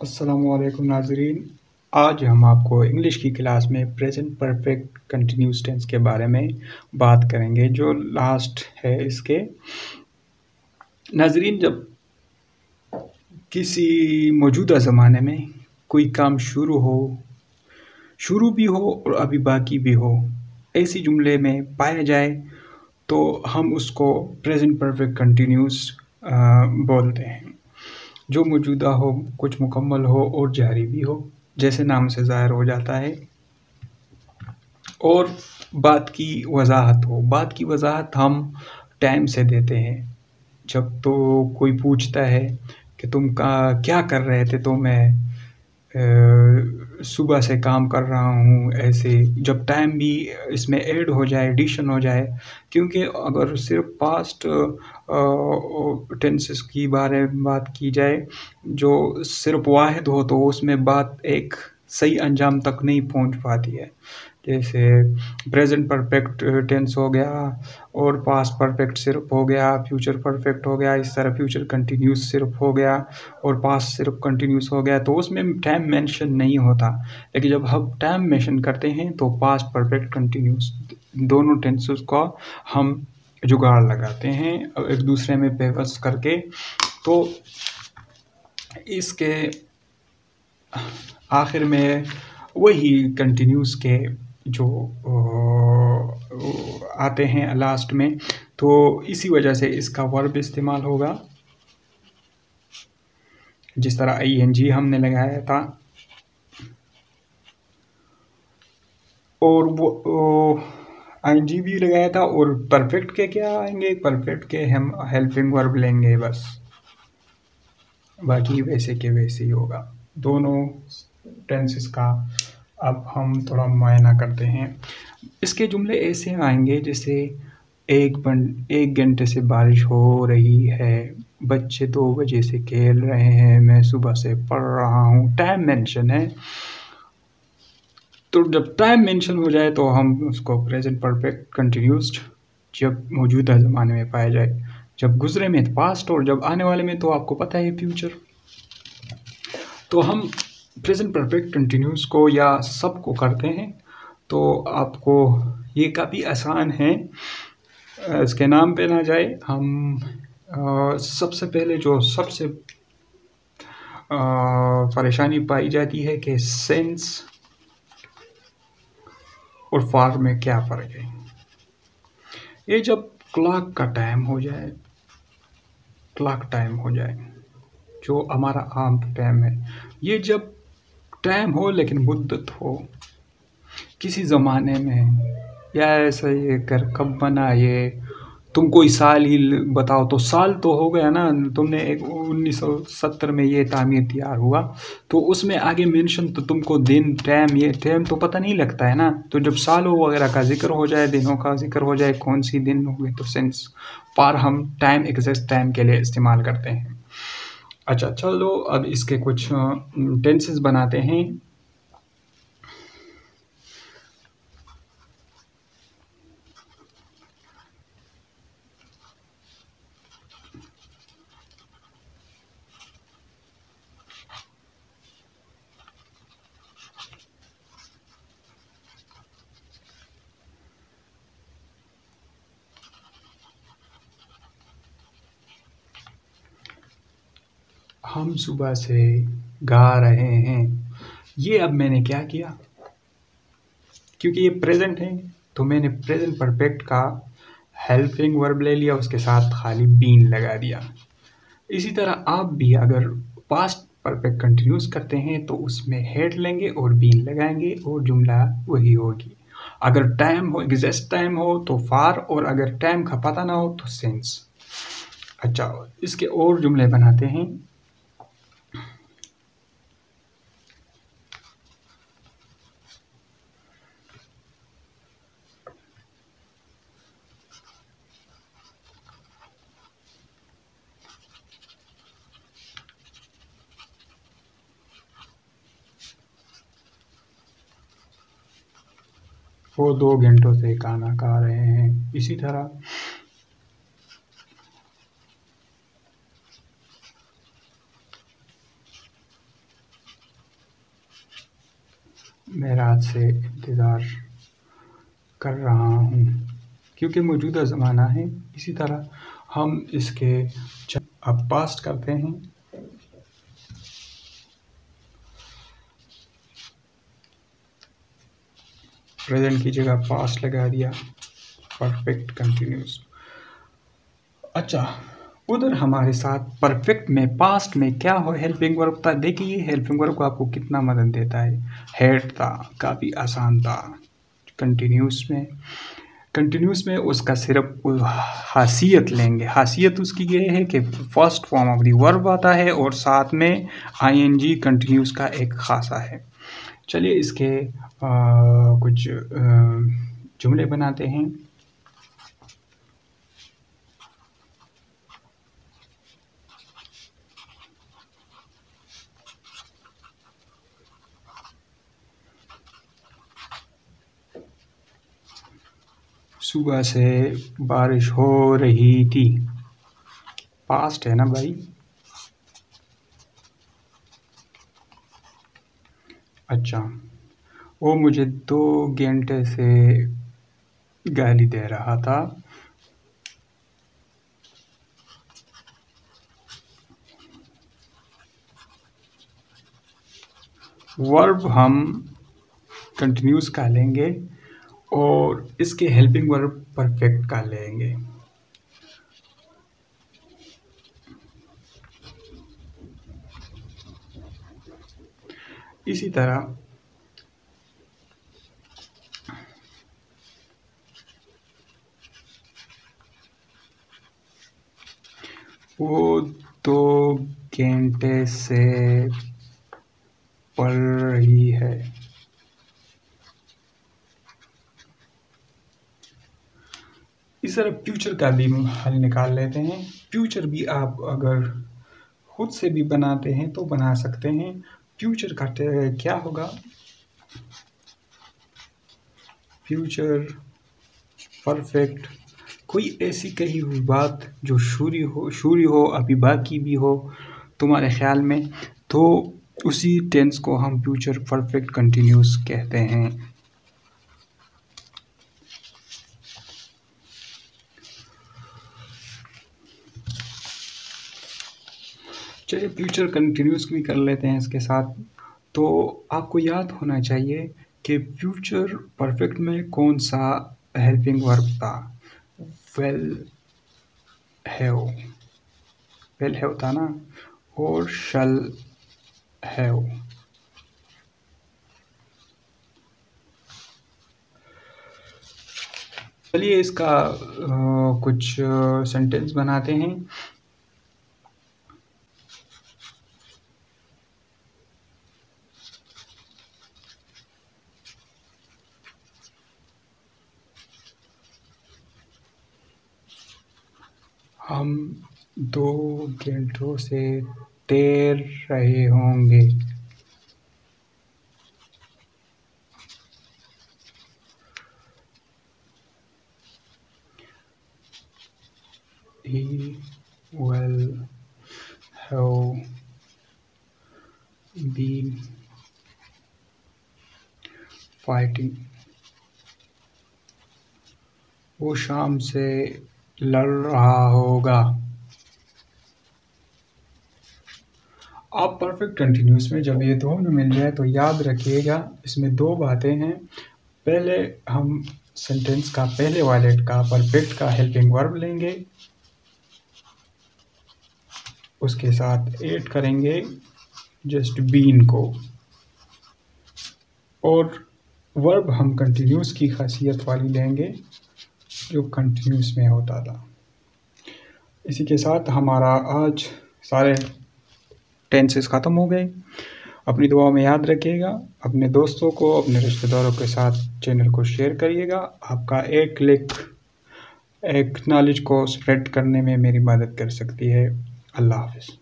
अस्सलामुअलैकुम नाज़रीन। आज हम आपको इंग्लिश की क्लास में प्रेजेंट परफेक्ट कंटिन्यूस टेंस के बारे में बात करेंगे, जो लास्ट है इसके। नाज़रीन, जब किसी मौजूदा ज़माने में कोई काम शुरू भी हो और अभी बाकी भी हो, ऐसी जुमले में पाया जाए तो हम उसको प्रेजेंट परफेक्ट कंटिन्यूस बोलते हैं। जो मौजूदा हो, कुछ मुकम्मल हो और जारी भी हो, जैसे नाम से ज़ाहिर हो जाता है। और बात की वजाहत हम टाइम से देते हैं। जब तो कोई पूछता है कि तुम क्या कर रहे थे, तो मैं सुबह से काम कर रहा हूँ। ऐसे जब टाइम भी इसमें ऐड हो जाए, एडिशन हो जाए, क्योंकि अगर सिर्फ पास्ट टेंसेस की बारे में बात की जाए, जो सिर्फ वाहिद हो, तो उसमें बात एक सही अंजाम तक नहीं पहुँच पाती है। जैसे प्रेजेंट परफेक्ट टेंस हो गया और पास्ट परफेक्ट सिर्फ हो गया, फ्यूचर परफेक्ट हो गया, इस तरह फ्यूचर कंटिन्यूस सिर्फ हो गया और पास्ट सिर्फ कंटिन्यूस हो गया, तो उसमें टाइम मेंशन नहीं होता। लेकिन जब हम टाइम मेंशन करते हैं तो पास्ट परफेक्ट कंटिन्यूस दोनों टेंसेस का हम जुगाड़ लगाते हैं एक दूसरे में पेवस करके। तो इसके आखिर में वही कंटिन्यूस के जो आते हैं लास्ट में, तो इसी वजह से इसका वर्ब इस्तेमाल होगा, जिस तरह ing हमने लगाया था। और वो ing भी लगाया था। और परफेक्ट के क्या आएंगे? परफेक्ट के हम हेल्पिंग वर्ब लेंगे बस, बाकी वैसे के वैसे ही होगा। दोनों टेंसेस का अब हम थोड़ा मुआयना करते हैं। इसके जुमले ऐसे आएंगे जैसे एक घंटे से बारिश हो रही है, बच्चे 2 बजे से खेल रहे हैं, मैं सुबह से पढ़ रहा हूँ। टाइम मेंशन है, तो जब टाइम मेंशन हो जाए तो हम उसको प्रेजेंट परफेक्ट कंटिन्यूस्ड जब मौजूदा ज़माने में पाया जाए, जब गुजरे में तो पास्ट और जब आने वाले में तो आपको पता है फ्यूचर। तो हम प्रेजेंट परफेक्ट कंटिन्यूस को या सब को करते हैं, तो आपको ये काफ़ी आसान है। इसके नाम पे ना जाए, हम सबसे पहले जो सबसे परेशानी पाई जाती है कि सेंस और फार में क्या फ़र्क है। ये जब क्लॉक टाइम हो जाए, जो हमारा आम टाइम है, ये जब टाइम हो लेकिन मुद्दत हो किसी ज़माने में, या ऐसा ये कर कब बना, ये तुम कोई साल ही बताओ, तो साल तो हो गया ना, तुमने एक 1970 में ये तामीर तैयार हुआ, तो उसमें आगे मेंशन तो तुमको दिन टाइम, ये टाइम तो पता नहीं लगता है ना। तो जब सालों वगैरह का जिक्र हो जाए, दिनों का जिक्र हो जाए, कौन सी दिन हो गए, तो सेंस पार हम टाइम एग्जैक्ट टाइम के लिए इस्तेमाल करते हैं। अच्छा, चलो अब इसके कुछ टेंसेस बनाते हैं। हम सुबह से गा रहे हैं। ये अब मैंने क्या किया, क्योंकि ये प्रेजेंट है, तो मैंने प्रेजेंट परफेक्ट का हेल्पिंग वर्ब ले लिया, उसके साथ खाली बीन लगा दिया। इसी तरह आप भी अगर पास्ट परफेक्ट कंटिन्यूस करते हैं तो उसमें हेड लेंगे और बीन लगाएंगे और जुमला वही होगी। अगर टाइम हो, एग्जैक्ट टाइम हो, तो फार, और अगर टाइम का पता ना हो तो सेंस। अच्छा, इसके और जुमले बनाते हैं। वो 2 घंटों से खाना खा रहे हैं। इसी तरह मैं रात से इंतज़ार कर रहा हूँ, क्योंकि मौजूदा ज़माना है। इसी तरह हम इसके अब पास्ट करते हैं। प्रेजेंट की जगह पास्ट लगा दिया, परफेक्ट कंटिन्यूस। अच्छा, उधर हमारे साथ परफेक्ट में पास्ट में क्या हो हेल्पिंग वर्ब था। देखिए हेल्पिंग वर्ब आपको कितना मदद देता है। हेड था, काफ़ी आसान था। कंटिन्यूस में उसका सिर्फ हासियत लेंगे। हासियत उसकी ये है कि first form of the verb आता है और साथ में आईएनजी कंटिन्यूस का एक खासा है। चलिए इसके कुछ जुमले बनाते हैं। सुबह से बारिश हो रही थी। पास्ट है ना भाई। अच्छा, वो मुझे 2 घंटे से गाली दे रहा था। वर्ब हम कंटिन्यूस का लेंगे और इसके हेल्पिंग वर्ब परफेक्ट का लेंगे। इसी तरह वो 2 घंटे से पढ़ रही है। इस तरह फ्यूचर का भी हल निकाल लेते हैं। फ्यूचर भी आप अगर खुद से भी बनाते हैं तो बना सकते हैं। फ्यूचर का क्या होगा। फ्यूचर परफेक्ट, कोई ऐसी कही हुई बात जो शुरू हो अभी बाकी भी हो तुम्हारे ख्याल में, तो उसी टेंस को हम फ्यूचर परफेक्ट कंटिन्यूस कहते हैं। चलिए फ्यूचर कंटिन्यूस भी कर लेते हैं इसके साथ। तो आपको याद होना चाहिए कि फ्यूचर परफेक्ट में कौन सा हेल्पिंग वर्ब था। वेल हैव था ना, और शल हैव। चलिए इसका कुछ सेंटेंस बनाते हैं। हम 2 घंटों से तैर रहे होंगे। He will have been fighting. वो शाम से लड़ रहा होगा। आप परफेक्ट कंटिन्यूस में जब ये दोनों मिल जाए तो याद रखिएगा इसमें 2 बातें हैं। पहले हम सेंटेंस का पहले वाले का परफेक्ट का हेल्पिंग वर्ब लेंगे, उसके साथ ऐड करेंगे जस्ट बीन को, और वर्ब हम कंटिन्यूस की खासियत वाली लेंगे जो कंटिन्यूस में होता था। इसी के साथ हमारा आज सारे टेंसेस ख़त्म हो गए। अपनी दुआओं में याद रखिएगा। अपने दोस्तों को, अपने रिश्तेदारों के साथ चैनल को शेयर करिएगा। आपका एक क्लिक एक नॉलेज को स्प्रेड करने में मेरी मदद कर सकती है। अल्लाह हाफ़िज़।